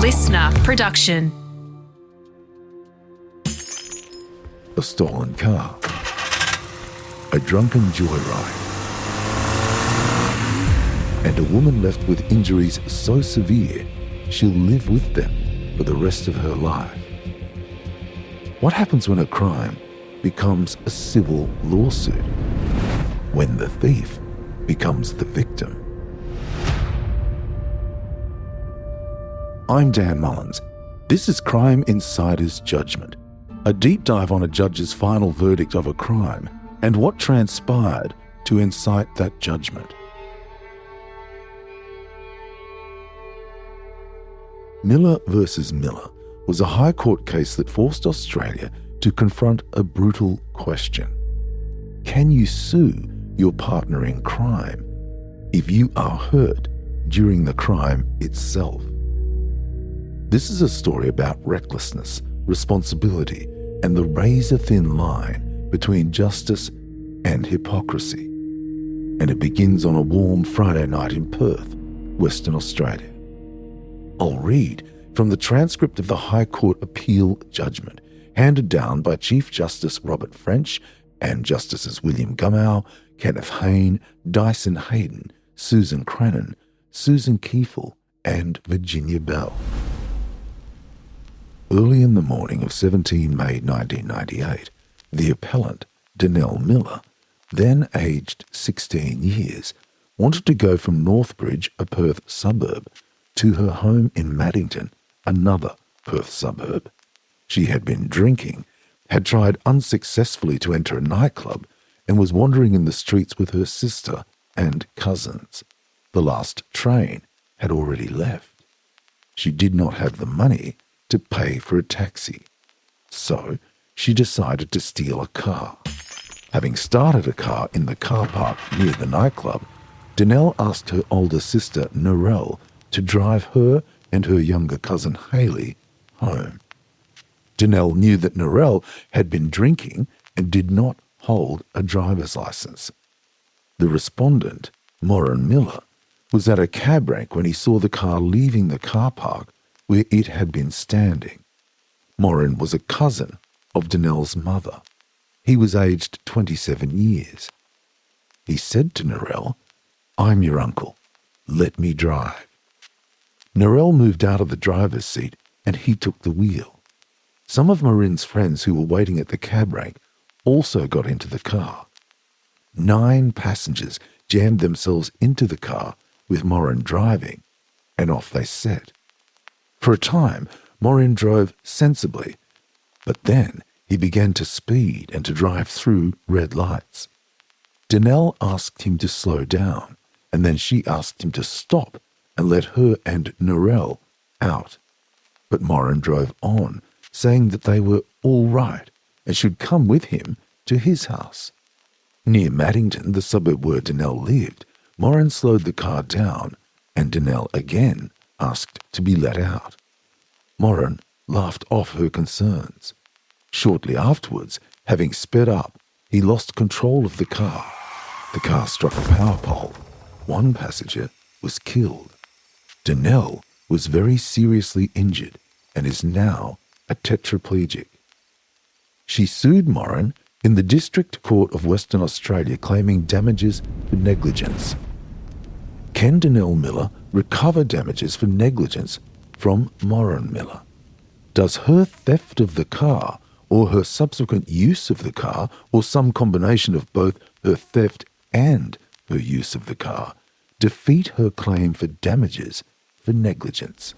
LiSTNR production. A stolen car. A drunken joyride. And a woman left with injuries so severe she'll live with them for the rest of her life. What happens when a crime becomes a civil lawsuit? When the thief becomes the victim? I'm Dan Mullins. This is Crime Insider's Judgment, a deep dive on a judge's final verdict of a crime and what transpired to incite that judgment. Miller versus Miller was a High Court case that forced Australia to confront a brutal question. Can you sue your partner in crime if you are hurt during the crime itself? This is a story about recklessness, responsibility, and the razor-thin line between justice and hypocrisy. And it begins on a warm Friday night in Perth, Western Australia. I'll read from the transcript of the High Court appeal judgment handed down by Chief Justice Robert French and Justices William Gummow, Kenneth Hayne, Dyson Hayden, Susan Crennan, Susan Kiefel, and Virginia Bell. Early in the morning of 17 May 1998, the appellant, Danelle Miller, then aged 16 years, wanted to go from Northbridge, a Perth suburb, to her home in Maddington, another Perth suburb. She had been drinking, had tried unsuccessfully to enter a nightclub, and was wandering in the streets with her sister and cousins. The last train had already left. She did not have the money to pay for a taxi, so she decided to steal a car. Having started a car in the car park near the nightclub, Danelle asked her older sister, Narelle, to drive her and her younger cousin, Hayley, home. Danelle knew that Narelle had been drinking and did not hold a driver's license. The respondent, Moran Miller, was at a cab rank when he saw the car leaving the car park where it had been standing. Moran was a cousin of Danelle's mother. He was aged 27 years. He said to Narelle, "I'm your uncle. Let me drive." Narelle moved out of the driver's seat and he took the wheel. Some of Moran's friends who were waiting at the cab rank also got into the car. 9 passengers jammed themselves into the car with Moran driving, and off they set. For a time, Moran drove sensibly, but then he began to speed and to drive through red lights. Danelle asked him to slow down, and then she asked him to stop and let her and Narelle out. But Moran drove on, saying that they were all right and should come with him to his house. Near Maddington, the suburb where Danelle lived, Moran slowed the car down, and Danelle again asked to be let out. Moran laughed off her concerns. Shortly afterwards, having sped up, he lost control of the car. The car struck a power pole. 1 passenger was killed. Danelle was very seriously injured and is now a tetraplegic. She sued Moran in the District Court of Western Australia claiming damages for negligence. Can Danelle Miller recover damages for negligence from Moran Miller? Does her theft of the car or her subsequent use of the car, or some combination of both her theft and her use of the car, defeat her claim for damages for negligence?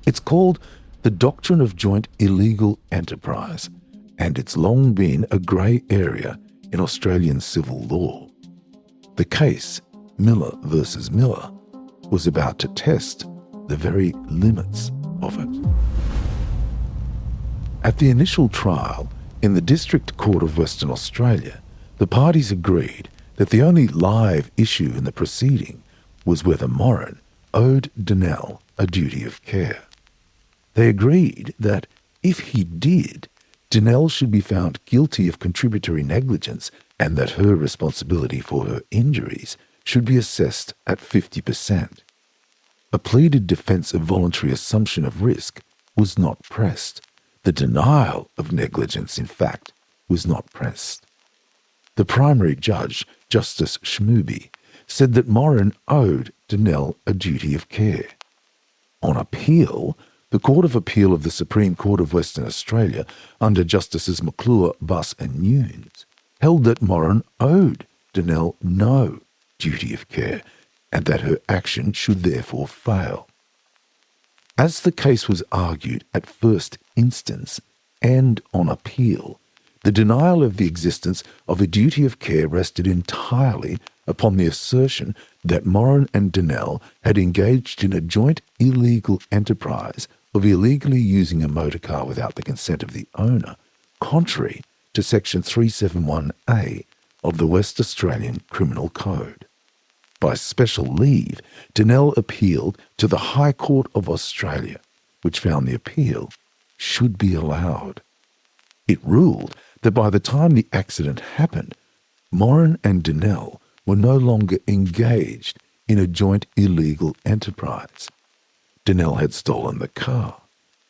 It's called the Doctrine of Joint Illegal Enterprise, and it's long been a grey area in Australian civil law. The case, Miller versus Miller, was about to test the very limits of it. At the initial trial in the District Court of Western Australia, the parties agreed that the only live issue in the proceeding was whether Moran owed Danelle a duty of care. They agreed that if he did, Danelle should be found guilty of contributory negligence and that her responsibility for her injuries should be assessed at 50%. A pleaded defence of voluntary assumption of risk was not pressed. The denial of negligence, in fact, was not pressed. The primary judge, Justice Schmooby, said that Moran owed Donnell a duty of care. On appeal, the Court of Appeal of the Supreme Court of Western Australia, under Justices McClure, Buss and Nunes, held that Moran owed Donnell no duty of care and that her action should therefore fail. As the case was argued at first instance and on appeal, the denial of the existence of a duty of care rested entirely upon the assertion that Moran and Donnell had engaged in a joint illegal enterprise of illegally using a motor car without the consent of the owner, contrary to Section 371A of the West Australian Criminal Code. By special leave, Donnell appealed to the High Court of Australia, which found the appeal should be allowed. It ruled that by the time the accident happened, Moran and Donnell were no longer engaged in a joint illegal enterprise. Donnell had stolen the car.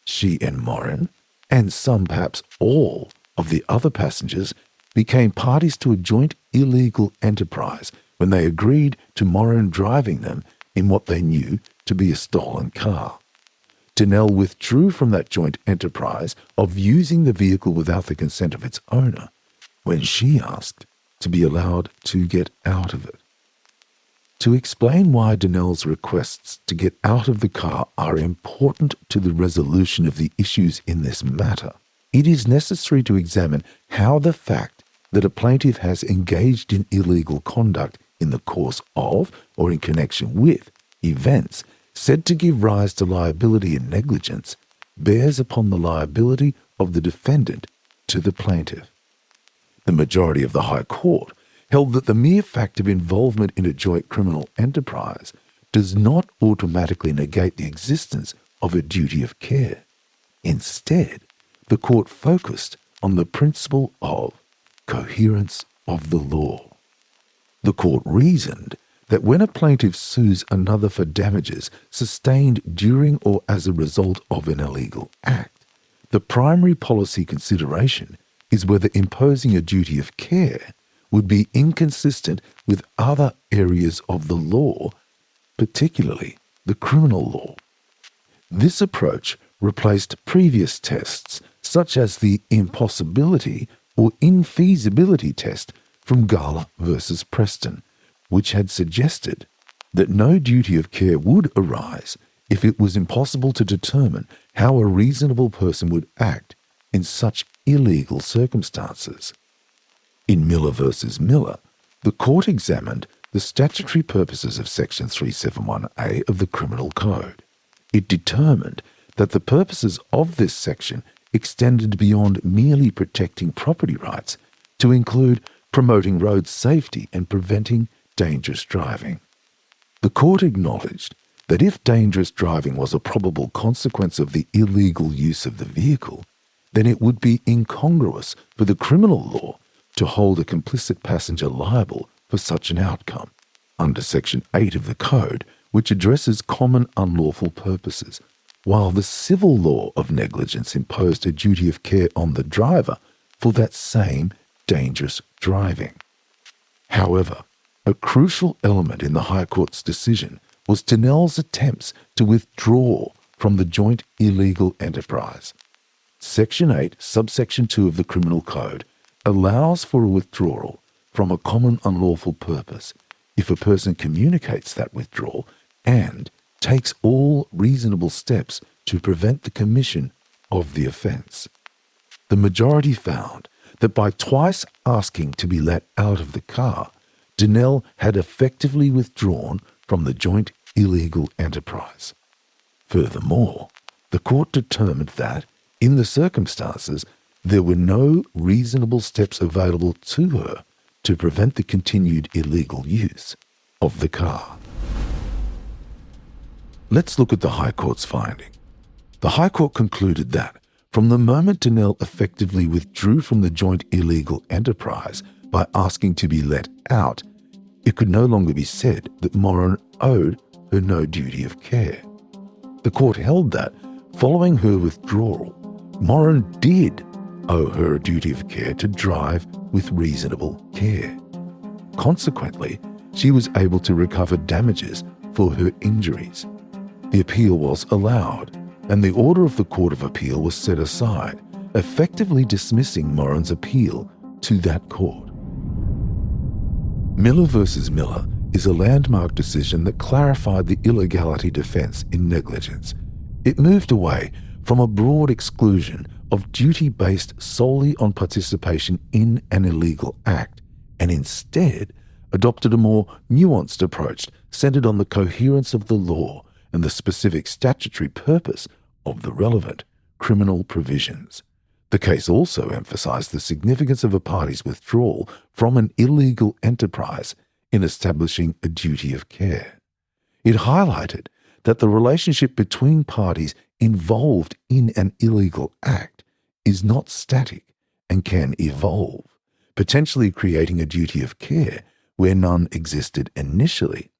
She and Moran, and some perhaps all of the other passengers, became parties to a joint illegal enterprise when they agreed to Moran driving them in what they knew to be a stolen car. Donnell withdrew from that joint enterprise of using the vehicle without the consent of its owner when she asked to be allowed to get out of it. To explain why Donnell's requests to get out of the car are important to the resolution of the issues in this matter, it is necessary to examine how the fact that a plaintiff has engaged in illegal conduct in the course of or in connection with events said to give rise to liability and negligence bears upon the liability of the defendant to the plaintiff. The majority of the High Court held that the mere fact of involvement in a joint criminal enterprise does not automatically negate the existence of a duty of care. Instead, the court focused on the principle of coherence of the law. The court reasoned that when a plaintiff sues another for damages sustained during or as a result of an illegal act, the primary policy consideration is whether imposing a duty of care would be inconsistent with other areas of the law, particularly the criminal law. This approach replaced previous tests such as the impossibility or infeasibility test from Gala versus Preston, which had suggested that no duty of care would arise if it was impossible to determine how a reasonable person would act in such illegal circumstances. In Miller versus Miller, the court examined the statutory purposes of Section 371A of the Criminal Code. It determined that the purposes of this section extended beyond merely protecting property rights to include promoting road safety and preventing dangerous driving. The court acknowledged that if dangerous driving was a probable consequence of the illegal use of the vehicle, then it would be incongruous for the criminal law to hold a complicit passenger liable for such an outcome. Under Section 8 of the Code, which addresses common unlawful purposes, while the civil law of negligence imposed a duty of care on the driver for that same dangerous driving. However, a crucial element in the High Court's decision was Donnell's attempts to withdraw from the joint illegal enterprise. Section 8, subsection 2 of the Criminal Code allows for a withdrawal from a common unlawful purpose if a person communicates that withdrawal and takes all reasonable steps to prevent the commission of the offence. The majority found that by twice asking to be let out of the car, Donnell had effectively withdrawn from the joint illegal enterprise. Furthermore, the court determined that, in the circumstances, there were no reasonable steps available to her to prevent the continued illegal use of the car. Let's look at the High Court's finding. The High Court concluded that, from the moment Donnell effectively withdrew from the joint illegal enterprise by asking to be let out, it could no longer be said that Moran owed her no duty of care. The court held that, following her withdrawal, Moran did owe her a duty of care to drive with reasonable care. Consequently, she was able to recover damages for her injuries. The appeal was allowed, and the order of the Court of Appeal was set aside, effectively dismissing Moran's appeal to that court. Miller v. Miller is a landmark decision that clarified the illegality defence in negligence. It moved away from a broad exclusion of duty based solely on participation in an illegal act, and instead adopted a more nuanced approach centred on the coherence of the law and the specific statutory purpose of the relevant criminal provisions. The case also emphasised the significance of a party's withdrawal from an illegal enterprise in establishing a duty of care. It highlighted that the relationship between parties involved in an illegal act is not static and can evolve, potentially creating a duty of care where none existed initially,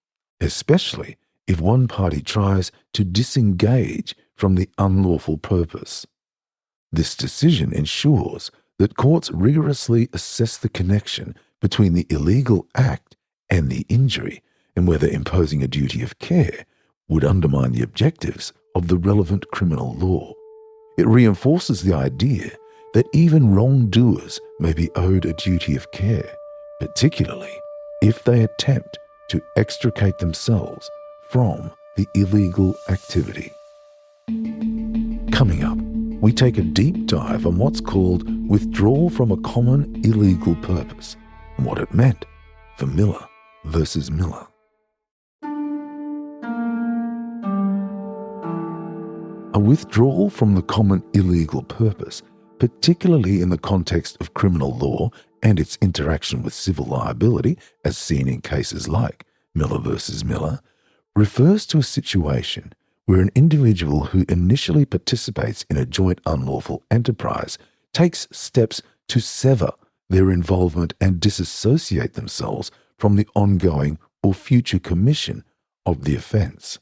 especially if one party tries to disengage from the unlawful purpose. This decision ensures that courts rigorously assess the connection between the illegal act and the injury, and whether imposing a duty of care would undermine the objectives of the relevant criminal law. It reinforces the idea that even wrongdoers may be owed a duty of care, particularly if they attempt to extricate themselves from the illegal activity. Coming up, we take a deep dive on what's called withdrawal from a common illegal purpose and what it meant for Miller versus Miller. A withdrawal from the common illegal purpose, particularly in the context of criminal law and its interaction with civil liability, as seen in cases like Miller versus Miller, refers to a situation where an individual who initially participates in a joint unlawful enterprise takes steps to sever their involvement and disassociate themselves from the ongoing or future commission of the offence.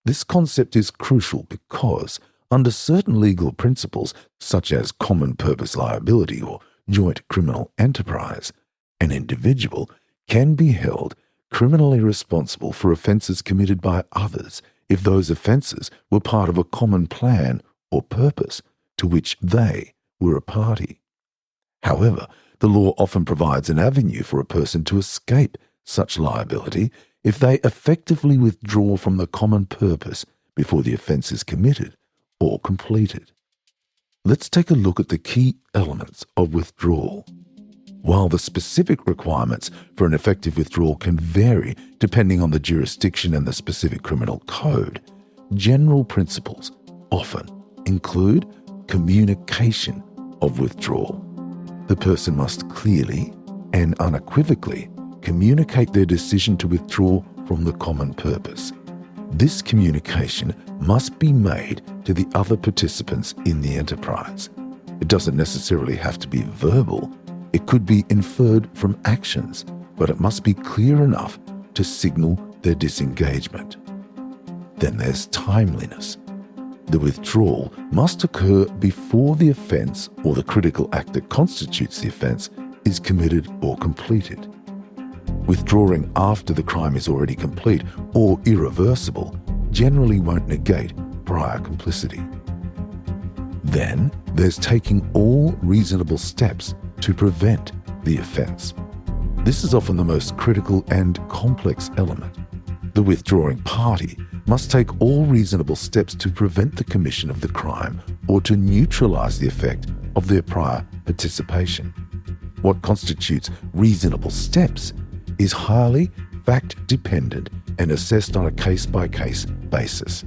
This concept is crucial because, under certain legal principles such as common purpose liability or joint criminal enterprise, an individual can be held criminally responsible for offences committed by others if those offences were part of a common plan or purpose to which they were a party. However, the law often provides an avenue for a person to escape such liability if they effectively withdraw from the common purpose before the offence is committed or completed. Let's take a look at the key elements of withdrawal. While the specific requirements for an effective withdrawal can vary depending on the jurisdiction and the specific criminal code, general principles often include communication of withdrawal. The person must clearly and unequivocally communicate their decision to withdraw from the common purpose. This communication must be made to the other participants in the enterprise. It doesn't necessarily have to be verbal. It could be inferred from actions, but it must be clear enough to signal their disengagement. Then there's timeliness. The withdrawal must occur before the offence or the critical act that constitutes the offence is committed or completed. Withdrawing after the crime is already complete or irreversible generally won't negate prior complicity. Then there's taking all reasonable steps to prevent the offence. This is often the most critical and complex element. The withdrawing party must take all reasonable steps to prevent the commission of the crime or to neutralise the effect of their prior participation. What constitutes reasonable steps is highly fact-dependent and assessed on a case-by-case basis.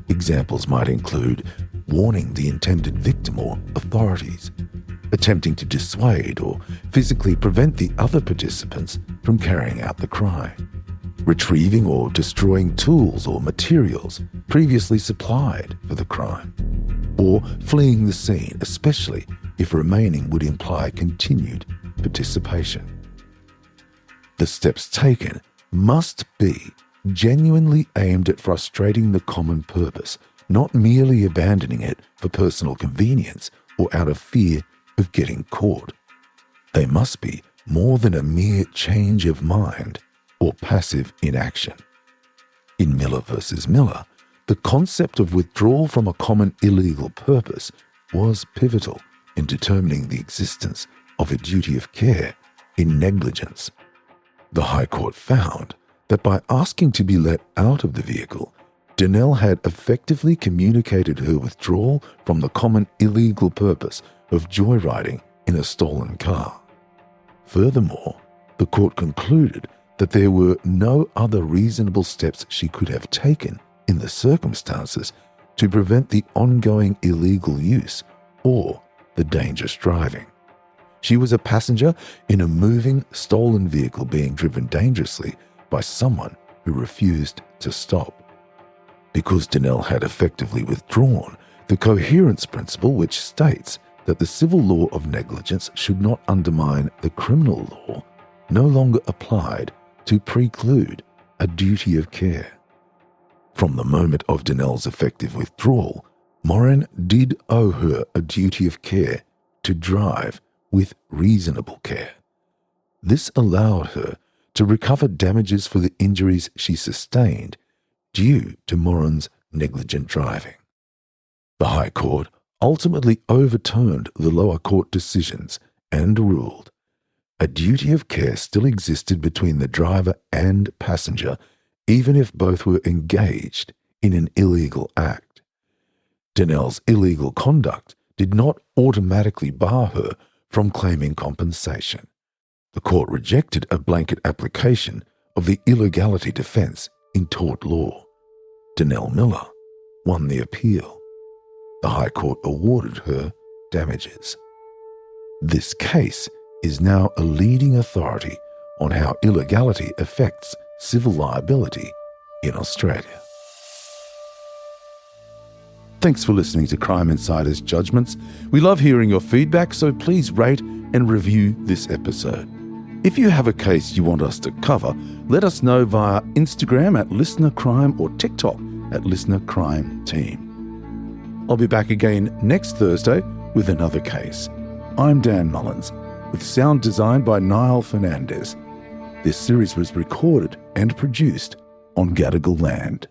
Examples might include warning the intended victim or authorities, attempting to dissuade or physically prevent the other participants from carrying out the crime, retrieving or destroying tools or materials previously supplied for the crime, or fleeing the scene, especially if remaining would imply continued participation. The steps taken must be genuinely aimed at frustrating the common purpose, not merely abandoning it for personal convenience or out of fear of getting caught. They must be more than a mere change of mind or passive inaction. In Miller versus Miller, the concept of withdrawal from a common illegal purpose was pivotal in determining the existence of a duty of care in negligence. The High Court found that by asking to be let out of the vehicle, Donnell had effectively communicated her withdrawal from the common illegal purpose of joyriding in a stolen car. Furthermore, the court concluded that there were no other reasonable steps she could have taken in the circumstances to prevent the ongoing illegal use or the dangerous driving. She was a passenger in a moving, stolen vehicle being driven dangerously by someone who refused to stop. Because Donnell had effectively withdrawn, the coherence principle, which states that the civil law of negligence should not undermine the criminal law, no longer applied to preclude a duty of care. From the moment of Donnell's effective withdrawal, Morin did owe her a duty of care to drive with reasonable care. This allowed her to recover damages for the injuries she sustained due to Morin's negligent driving. The High Court ultimately overturned the lower court decisions and ruled a duty of care still existed between the driver and passenger, even if both were engaged in an illegal act. Donnell's illegal conduct did not automatically bar her from claiming compensation. The court rejected a blanket application of the illegality defense in tort law. Donnell Miller won the appeal. The High Court awarded her damages. This case is now a leading authority on how illegality affects civil liability in Australia. Thanks for listening to Crime Insider's Judgements. We love hearing your feedback, so please rate and review this episode. If you have a case you want us to cover, let us know via Instagram at LiSTNR Crime or TikTok at LiSTNR Crime Team. I'll be back again next Thursday with another case. I'm Dan Mullins, with sound design by Niall Fernandez. This series was recorded and produced on Gadigal land.